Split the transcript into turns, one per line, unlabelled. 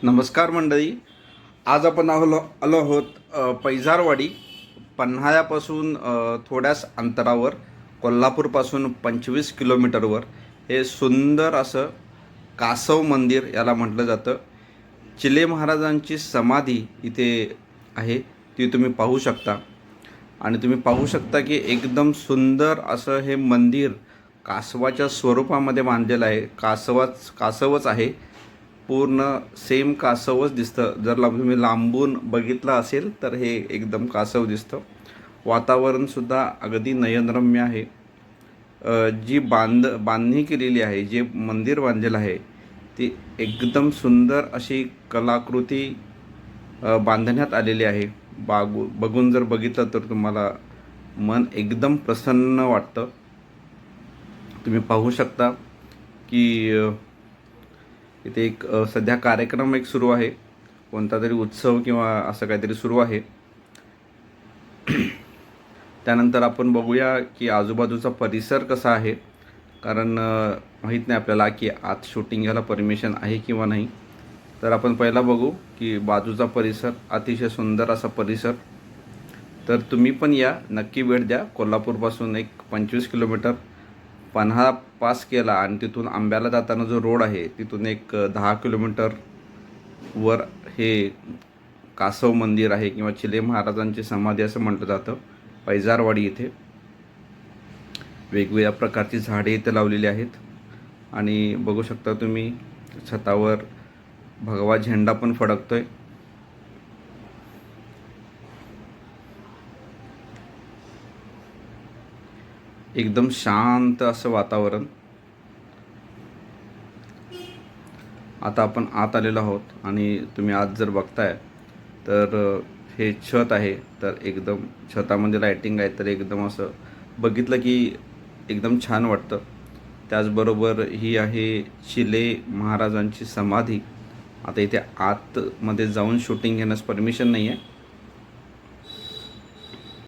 नमस्कार मंडळी. आज आपण आलो आहोत पैजारवाडी, पन्हाळ्यापासून थोड्याच अंतरावर, कोल्हापूरपासून 25 किलोमीटरवर हे सुंदर असं कासव मंदिर याला म्हटलं जातं. चिले महाराजांची समाधी इथे आहे, ती तुम्ही पाहू शकता. आणि तुम्ही पाहू शकता की एकदम सुंदर असं हे मंदिर कासवाच्या स्वरूपामध्ये बांधलेलं आहे. कासवच आहे, पूर्ण सेम कासवच दिसतं. जर तुम्ही लांबून बघितलं असेल तर हे एकदम कासव दिसतं. वातावरणसुद्धा अगदी नयनरम्य आहे. जी बांधणी केलेली आहे, जे मंदिर बांधलेलं आहे, ती एकदम सुंदर अशी कलाकृती बांधण्यात आलेली आहे. बघून जर बघितलं तर तुम्हाला मन एकदम प्रसन्न वाटतं. तुम्ही पाहू शकता की इथे एक सध्या कार्यक्रम एक सुरू आहे, कोणता तरी उत्सव किंवा असं काहीतरी सुरू आहे. त्यानंतर आपण बघूया की आजूबाजूचा परिसर कसा आहे, कारण माहीत नाही आपल्याला की आत शूटिंग घ्यायला परमिशन आहे किंवा नाही. तर आपण पहिला बघू की बाजूचा परिसर, अतिशय सुंदर असा परिसर. तर तुम्ही पण या, नक्की भेट द्या. कोल्हापूरपासून एक 25 किलोमीटर पन्हाळा पास केला आणि तिथून आंब्याला जाताना जो रोड आहे तिथून एक 10 किलोमीटर वर हे कासव मंदिर आहे, किंवा चिले महाराजांची समाधी असं म्हटलं जातं. पैजारवाडी इथे वेगवेगळ्या प्रकारची झाडे इथे लावलेली आहेत. आणि बघू शकता तुम्ही छतावर भगवा झेंडा पण फडकतोय. एकदम शांत असं वातावरण. आता आपण आत आलेलो आहोत आणि तुम्ही आत जर बघताय तर हे छत आहे. तर एकदम छतामध्ये लाईटिंग आहे, तर एकदम असं बघितलं की एकदम छान वाटतं. त्याचबरोबर ही आहे चिले महाराजांची समाधी. आता इथे आतमध्ये जाऊन शूटिंग घेण्यास परमिशन नाही आहे,